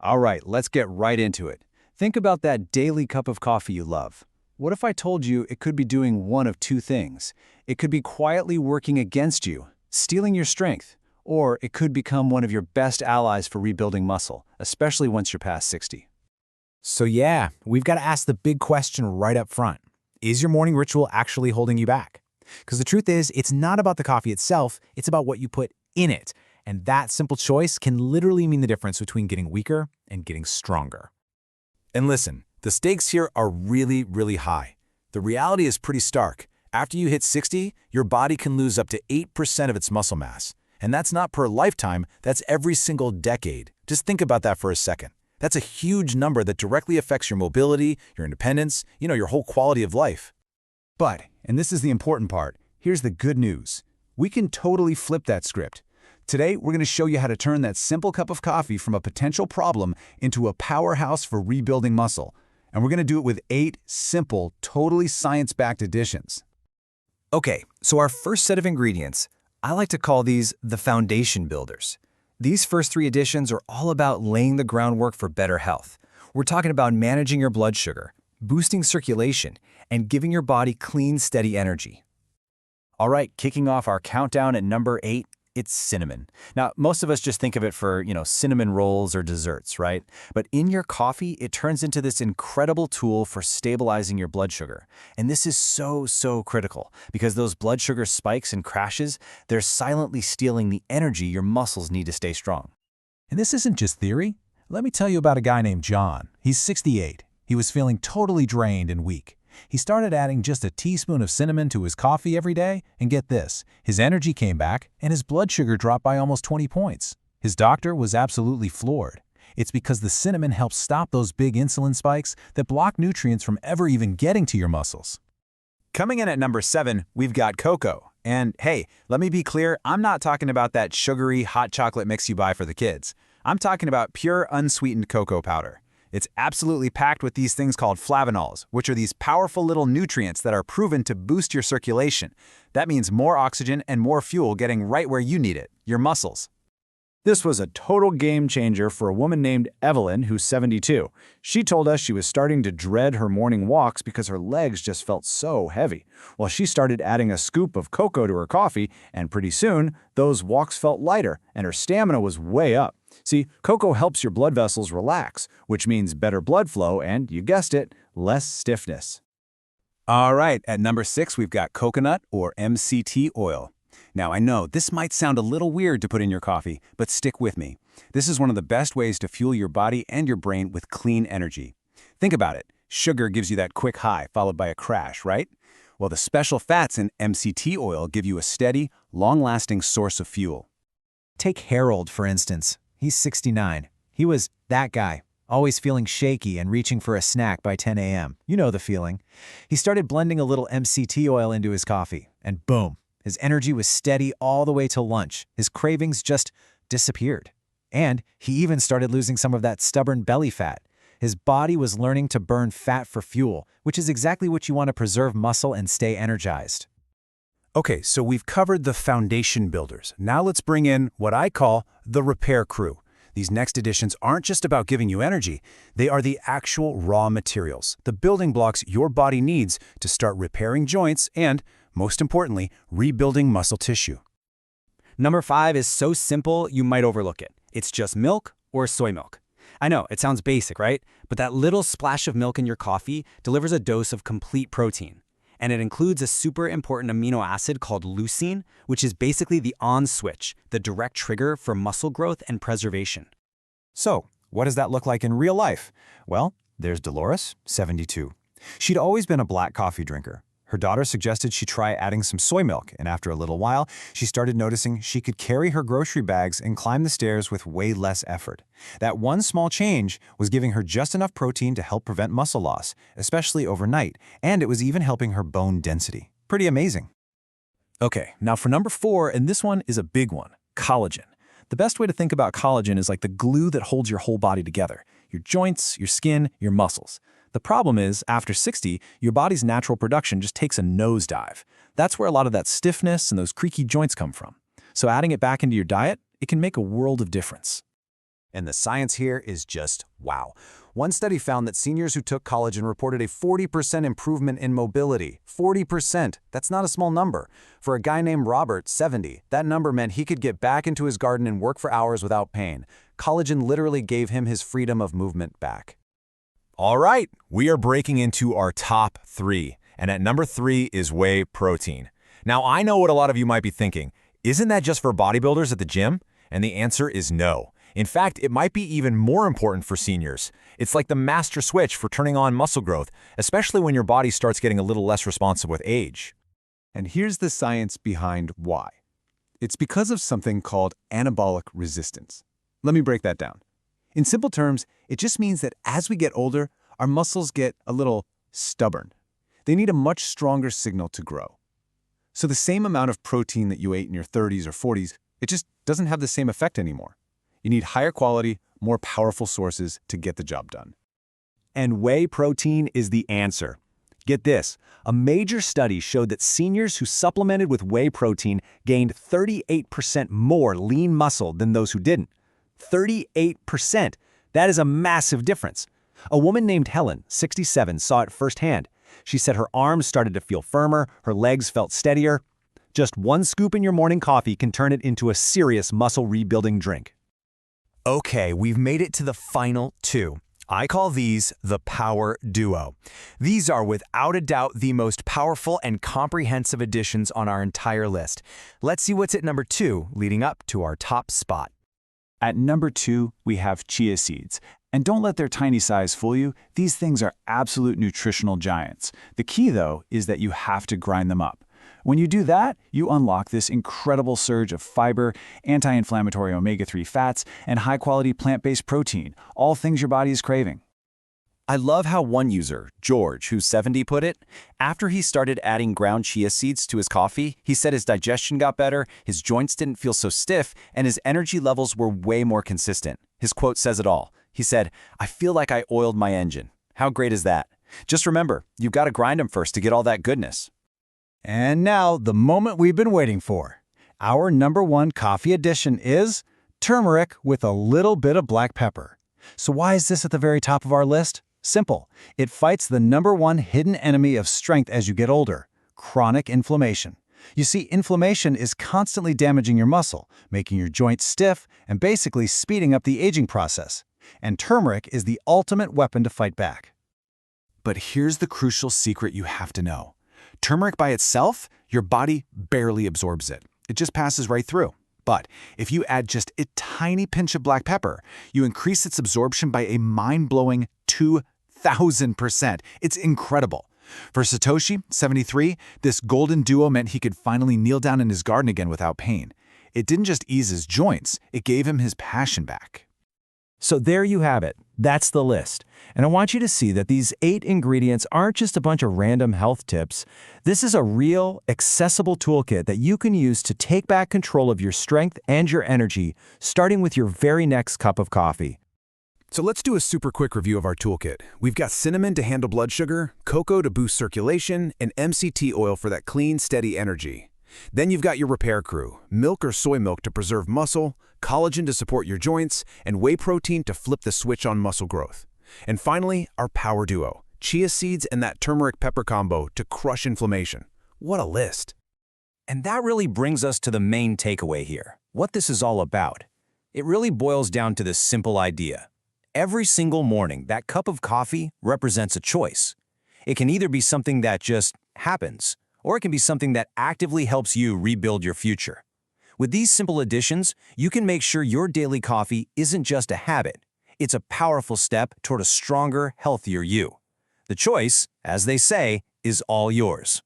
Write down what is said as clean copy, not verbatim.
All right, let's get right into it. Think about that daily cup of coffee you love. What if I told you it could be doing one of two things? It could be quietly working against you, stealing your strength, or it could become one of your best allies for rebuilding muscle, especially once you're past 60. So yeah, we've got to ask the big question right up front. Is your morning ritual actually holding you back? Because the truth is, it's not about the coffee itself, it's about what you put in it. And that simple choice can literally mean the difference between getting weaker and getting stronger. And listen, the stakes here are really, really high. The reality is pretty stark. After you hit 60, your body can lose up to 8% of its muscle mass. And that's not per lifetime, that's every single decade. Just think about that for a second. That's a huge number that directly affects your mobility, your independence, your whole quality of life. But, and this is the important part, here's the good news. We can totally flip that script. Today, we're going to show you how to turn that simple cup of coffee from a potential problem into a powerhouse for rebuilding muscle. And we're going to do it with 8 simple, totally science-backed additions. Okay, so our first set of ingredients, I like to call these the foundation builders. These first 3 additions are all about laying the groundwork for better health. We're talking about managing your blood sugar, boosting circulation, and giving your body clean, steady energy. All right, kicking off our countdown at number 8, it's cinnamon. Now, most of us just think of it for, cinnamon rolls or desserts, right? But in your coffee, it turns into this incredible tool for stabilizing your blood sugar. And this is so critical because those blood sugar spikes and crashes, they're silently stealing the energy your muscles need to stay strong. And this isn't just theory. Let me tell you about a guy named John. He's 68. He was feeling totally drained and weak. He started adding just a teaspoon of cinnamon to his coffee every day, and get this, his energy came back and his blood sugar dropped by almost 20 points. His doctor was absolutely floored. It's because the cinnamon helps stop those big insulin spikes that block nutrients from ever even getting to your muscles. Coming in at number 7, we've got cocoa. And hey, let me be clear, I'm not talking about that sugary hot chocolate mix you buy for the kids. I'm talking about pure unsweetened cocoa powder. It's absolutely packed with these things called flavonols, which are these powerful little nutrients that are proven to boost your circulation. That means more oxygen and more fuel getting right where you need it, your muscles. This was a total game changer for a woman named Evelyn, who's 72. She told us she was starting to dread her morning walks because her legs just felt so heavy. Well, she started adding a scoop of cocoa to her coffee, and pretty soon, those walks felt lighter, and her stamina was way up. See, cocoa helps your blood vessels relax, which means better blood flow and, you guessed it, less stiffness. All right, at number 6, we've got coconut or MCT oil. Now, I know this might sound a little weird to put in your coffee, but stick with me. This is one of the best ways to fuel your body and your brain with clean energy. Think about it. Sugar gives you that quick high followed by a crash, right? Well, the special fats in MCT oil give you a steady, long-lasting source of fuel. Take Harold, for instance. He's 69. He was that guy, always feeling shaky and reaching for a snack by 10 a.m. You know the feeling. He started blending a little MCT oil into his coffee, and boom, his energy was steady all the way till lunch. His cravings just disappeared. And he even started losing some of that stubborn belly fat. His body was learning to burn fat for fuel, which is exactly what you want to preserve muscle and stay energized. Okay, so we've covered the foundation builders. Now let's bring in what I call the repair crew. These next additions aren't just about giving you energy. They are the actual raw materials, the building blocks your body needs to start repairing joints and, most importantly, rebuilding muscle tissue. Number 5 is so simple you might overlook it. It's just milk or soy milk. I know, it sounds basic, right? But that little splash of milk in your coffee delivers a dose of complete protein. And it includes a super important amino acid called leucine, which is basically the on switch, the direct trigger for muscle growth and preservation. So, what does that look like in real life? Well, there's Dolores, 72. She'd always been a black coffee drinker. Her daughter suggested she try adding some soy milk, and after a little while, she started noticing she could carry her grocery bags and climb the stairs with way less effort. That one small change was giving her just enough protein to help prevent muscle loss, especially overnight, and it was even helping her bone density. Pretty amazing. Okay, now for number 4, and this one is a big one, collagen. The best way to think about collagen is like the glue that holds your whole body together, your joints, your skin, your muscles. The problem is, after 60, your body's natural production just takes a nosedive. That's where a lot of that stiffness and those creaky joints come from. So adding it back into your diet, it can make a world of difference. And the science here is just wow. One study found that seniors who took collagen reported a 40% improvement in mobility. 40%. That's not a small number. For a guy named Robert, 70, that number meant he could get back into his garden and work for hours without pain. Collagen literally gave him his freedom of movement back. All right, we are breaking into our top 3. And at number 3 is whey protein. Now, I know what a lot of you might be thinking. Isn't that just for bodybuilders at the gym? And the answer is no. In fact, it might be even more important for seniors. It's like the master switch for turning on muscle growth, especially when your body starts getting a little less responsive with age. And here's the science behind why. It's because of something called anabolic resistance. Let me break that down. In simple terms, it just means that as we get older, our muscles get a little stubborn. They need a much stronger signal to grow. So the same amount of protein that you ate in your 30s or 40s, it just doesn't have the same effect anymore. You need higher quality, more powerful sources to get the job done. And whey protein is the answer. Get this, a major study showed that seniors who supplemented with whey protein gained 38% more lean muscle than those who didn't. 38%. That is a massive difference. A woman named Helen, 67, saw it firsthand. She said her arms started to feel firmer, her legs felt steadier. Just one scoop in your morning coffee can turn it into a serious muscle rebuilding drink. Okay, we've made it to the final 2. I call these the Power Duo. These are without a doubt the most powerful and comprehensive additions on our entire list. Let's see what's at number 2, leading up to our top spot. At number 2, we have chia seeds. And don't let their tiny size fool you. These things are absolute nutritional giants. The key, though, is that you have to grind them up. When you do that, you unlock this incredible surge of fiber, anti-inflammatory omega-3 fats, and high-quality plant-based protein, all things your body is craving. I love how one user, George, who's 70, put it. After he started adding ground chia seeds to his coffee, he said his digestion got better, his joints didn't feel so stiff, and his energy levels were way more consistent. His quote says it all. He said, "I feel like I oiled my engine." How great is that? Just remember, you've got to grind them first to get all that goodness. And now, the moment we've been waiting for. Our number 1 coffee addition is turmeric with a little bit of black pepper. So why is this at the very top of our list? Simple. It fights the number 1 hidden enemy of strength as you get older, chronic inflammation. You see, inflammation is constantly damaging your muscle, making your joints stiff, and basically speeding up the aging process. And turmeric is the ultimate weapon to fight back. But here's the crucial secret you have to know. Turmeric by itself, your body barely absorbs it. It just passes right through. But if you add just a tiny pinch of black pepper, you increase its absorption by a mind-blowing 2,000%. It's incredible. For Satoshi, 73, this golden duo meant he could finally kneel down in his garden again without pain. It didn't just ease his joints, it gave him his passion back. So there you have it. That's the list. And I want you to see that these 8 ingredients aren't just a bunch of random health tips. This is a real, accessible toolkit that you can use to take back control of your strength and your energy, starting with your very next cup of coffee. So let's do a super quick review of our toolkit. We've got cinnamon to handle blood sugar, cocoa to boost circulation, and MCT oil for that clean, steady energy. Then you've got your repair crew, milk or soy milk to preserve muscle, collagen to support your joints, and whey protein to flip the switch on muscle growth. And finally, our power duo, chia seeds and that turmeric pepper combo to crush inflammation. What a list. And that really brings us to the main takeaway here, what this is all about. It really boils down to this simple idea. Every single morning, that cup of coffee represents a choice. It can either be something that just happens, or it can be something that actively helps you rebuild your future. With these simple additions, you can make sure your daily coffee isn't just a habit. It's a powerful step toward a stronger, healthier you. The choice, as they say, is all yours.